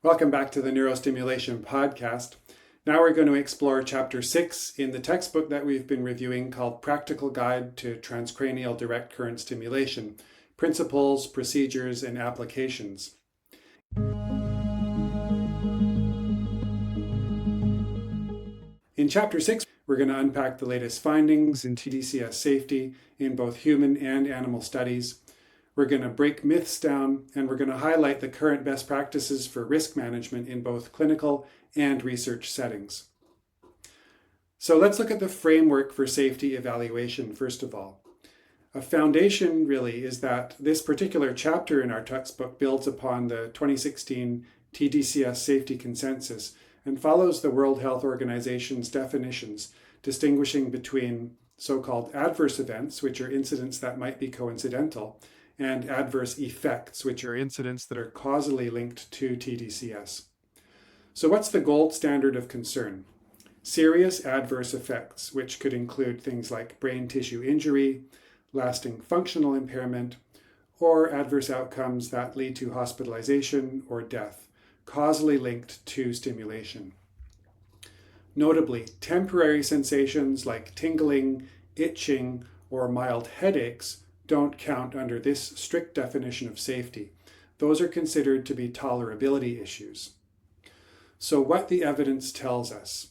Welcome back to the Neurostimulation podcast. Now we're going to explore Chapter 6 in the textbook that we've been reviewing called Practical Guide to Transcranial Direct Current Stimulation, Principles, Procedures, and Applications. In Chapter 6, we're going to unpack the latest findings in tDCS safety in both human and animal studies. We're going to break myths down, and we're going to highlight the current best practices for risk management in both clinical and research settings. So let's look at the framework for safety evaluation first of all. A foundation really is that this particular chapter in our textbook builds upon the 2016 tDCS safety consensus and follows the World Health Organization's definitions, distinguishing between so-called adverse events, which are incidents that might be coincidental, and adverse effects, which are incidents that are causally linked to tDCS. So what's the gold standard of concern? Serious adverse effects, which could include things like brain tissue injury, lasting functional impairment, or adverse outcomes that lead to hospitalization or death, causally linked to stimulation. Notably, temporary sensations like tingling, itching, or mild headaches don't count under this strict definition of safety. Those are considered to be tolerability issues. So what the evidence tells us.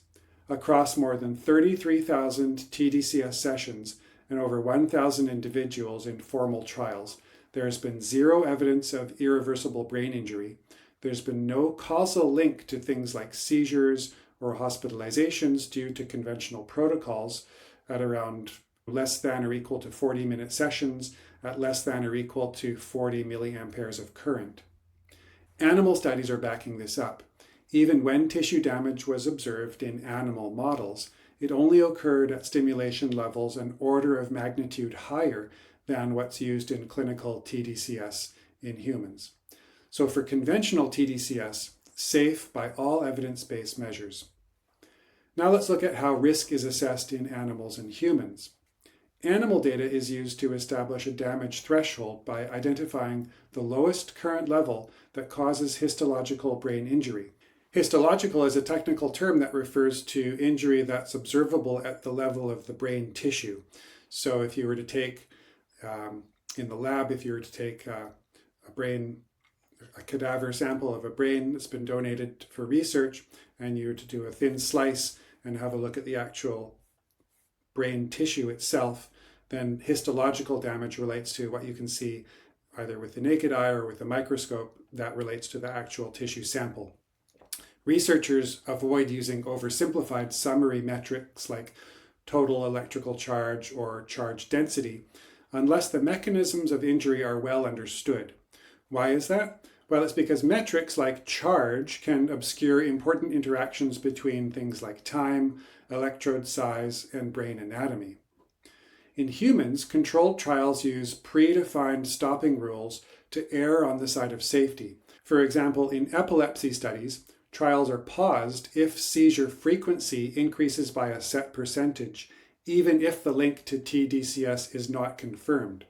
Across more than 33,000 tDCS sessions and over 1,000 individuals in formal trials, there has been zero evidence of irreversible brain injury. There's been no causal link to things like seizures or hospitalizations due to conventional protocols at around less than or equal to 40-minute sessions at less than or equal to 40 milliamperes of current. Animal studies are backing this up. Even when tissue damage was observed in animal models, it only occurred at stimulation levels an order of magnitude higher than what's used in clinical tDCS in humans. So for conventional tDCS, safe by all evidence-based measures. Now let's look at how risk is assessed in animals and humans. Animal data is used to establish a damage threshold by identifying the lowest current level that causes histological brain injury. Histological is a technical term that refers to injury that's observable at the level of the brain tissue. So if you were to take, in the lab, if you were to take a cadaver sample of a brain that's been donated for research, and you were to do a thin slice and have a look at the actual brain tissue itself, then histological damage relates to what you can see either with the naked eye or with a microscope that relates to the actual tissue sample. Researchers avoid using oversimplified summary metrics like total electrical charge or charge density unless the mechanisms of injury are well understood. Why is that? Well, it's because metrics like charge can obscure important interactions between things like time, electrode size, and brain anatomy. In humans, controlled trials use predefined stopping rules to err on the side of safety. For example, in epilepsy studies, trials are paused if seizure frequency increases by a set percentage, even if the link to tDCS is not confirmed.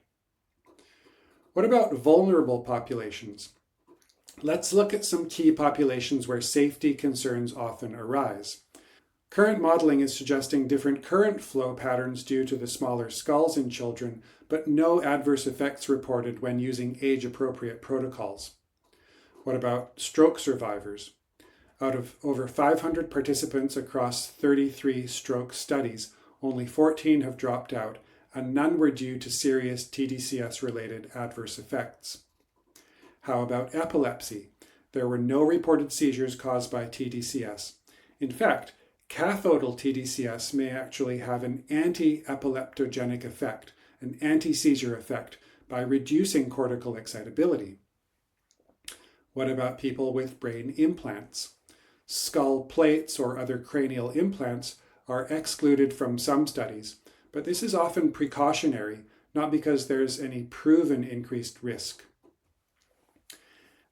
What about vulnerable populations? Let's look at some key populations where safety concerns often arise. Current modeling is suggesting different current flow patterns due to the smaller skulls in children, but no adverse effects reported when using age-appropriate protocols. What about stroke survivors? Out of over 500 participants across 33 stroke studies, only 14 have dropped out, and none were due to serious tDCS-related adverse effects. How about epilepsy? There were no reported seizures caused by tDCS. In fact, cathodal tDCS may actually have an anti-epileptogenic effect, an anti-seizure effect, by reducing cortical excitability. What about people with brain implants? Skull plates or other cranial implants are excluded from some studies, but this is often precautionary, not because there's any proven increased risk.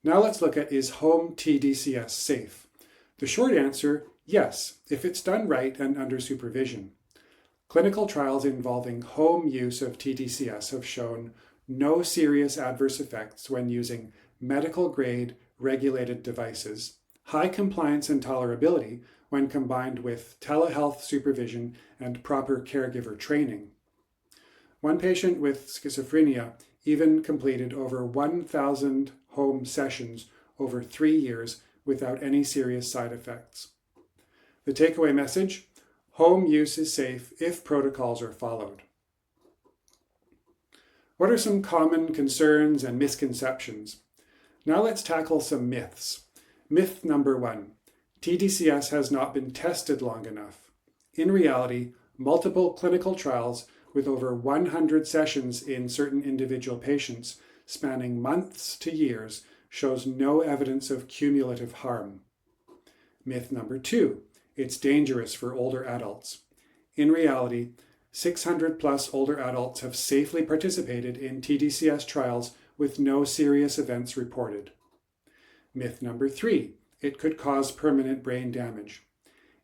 Now let's look at, is home tDCS safe? The short answer, yes, if it's done right and under supervision. Clinical trials involving home use of tDCS have shown no serious adverse effects when using medical-grade regulated devices, high compliance and tolerability when combined with telehealth supervision and proper caregiver training. One patient with schizophrenia even completed over 1,000 home sessions over 3 years without any serious side effects. The takeaway message: home use is safe if protocols are followed. What are some common concerns and misconceptions? Now let's tackle some myths. Myth number 1. tDCS has not been tested long enough. In reality, multiple clinical trials with over 100 sessions in certain individual patients spanning months to years shows no evidence of cumulative harm. Myth number 2. It's dangerous for older adults. In reality, 600 plus older adults have safely participated in tDCS trials with no serious events reported. Myth number 3. It could cause permanent brain damage.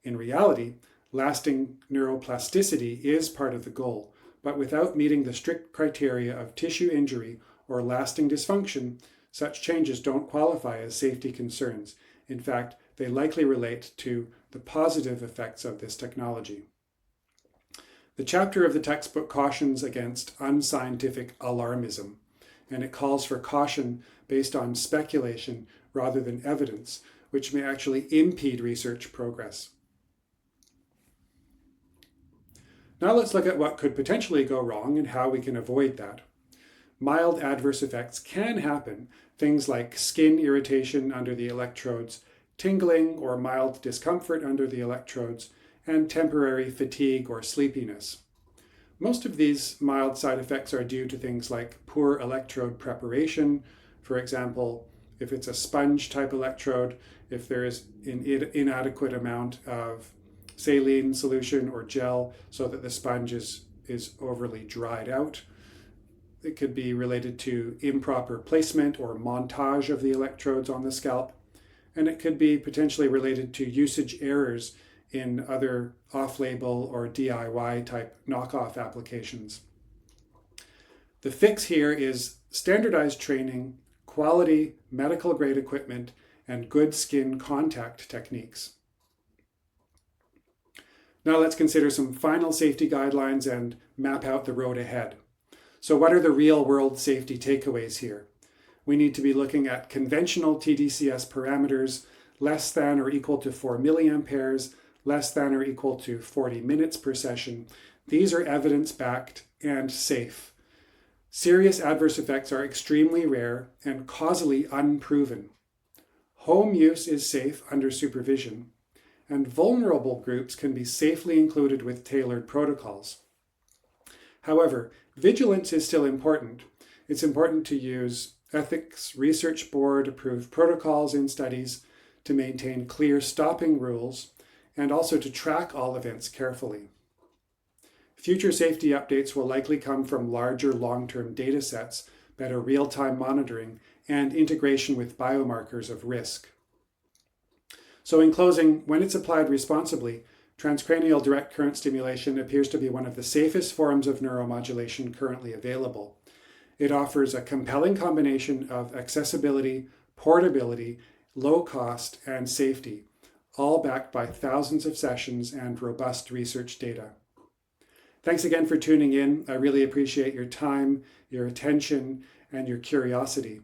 In reality, lasting neuroplasticity is part of the goal, but without meeting the strict criteria of tissue injury or lasting dysfunction, such changes don't qualify as safety concerns. In fact, they likely relate to the positive effects of this technology. The chapter of the textbook cautions against unscientific alarmism, and it calls for caution based on speculation rather than evidence, which may actually impede research progress. Now let's look at what could potentially go wrong and how we can avoid that. Mild adverse effects can happen, things like skin irritation under the electrodes, tingling or mild discomfort under the electrodes, and temporary fatigue or sleepiness. Most of these mild side effects are due to things like poor electrode preparation. For example, if it's a sponge type electrode, if there is an inadequate amount of saline solution or gel so that the sponge is overly dried out. It could be related to improper placement or montage of the electrodes on the scalp. And it could be potentially related to usage errors in other off-label or DIY type knockoff applications. The fix here is standardized training, quality medical grade equipment, and good skin contact techniques. Now let's consider some final safety guidelines and map out the road ahead. So what are the real-world safety takeaways here? We need to be looking at conventional tDCS parameters, less than or equal to 4 milliamperes, less than or equal to 40 minutes per session. These are evidence-backed and safe. Serious adverse effects are extremely rare and causally unproven. Home use is safe under supervision, and vulnerable groups can be safely included with tailored protocols. However, vigilance is still important. It's important to use ethics research board approved protocols in studies, to maintain clear stopping rules, and also to track all events carefully. Future safety updates will likely come from larger long-term data sets, better real-time monitoring, and integration with biomarkers of risk. So in closing, when it's applied responsibly, transcranial direct current stimulation appears to be one of the safest forms of neuromodulation currently available. It offers a compelling combination of accessibility, portability, low cost, and safety, all backed by thousands of sessions and robust research data. Thanks again for tuning in. I really appreciate your time, your attention, and your curiosity.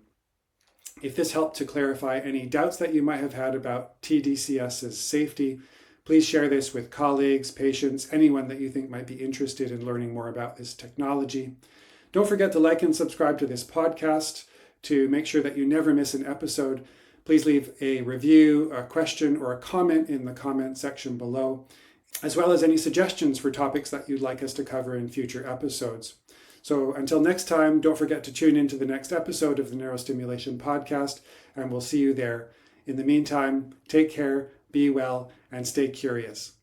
If this helped to clarify any doubts that you might have had about tDCS's safety, please share this with colleagues, patients, anyone that you think might be interested in learning more about this technology. Don't forget to like and subscribe to this podcast to make sure that you never miss an episode. Please leave a review, a question, or a comment in the comment section below, as well as any suggestions for topics that you'd like us to cover in future episodes. So until next time, don't forget to tune into the next episode of the Neurostimulation podcast, and we'll see you there. In the meantime, take care, be well, and stay curious.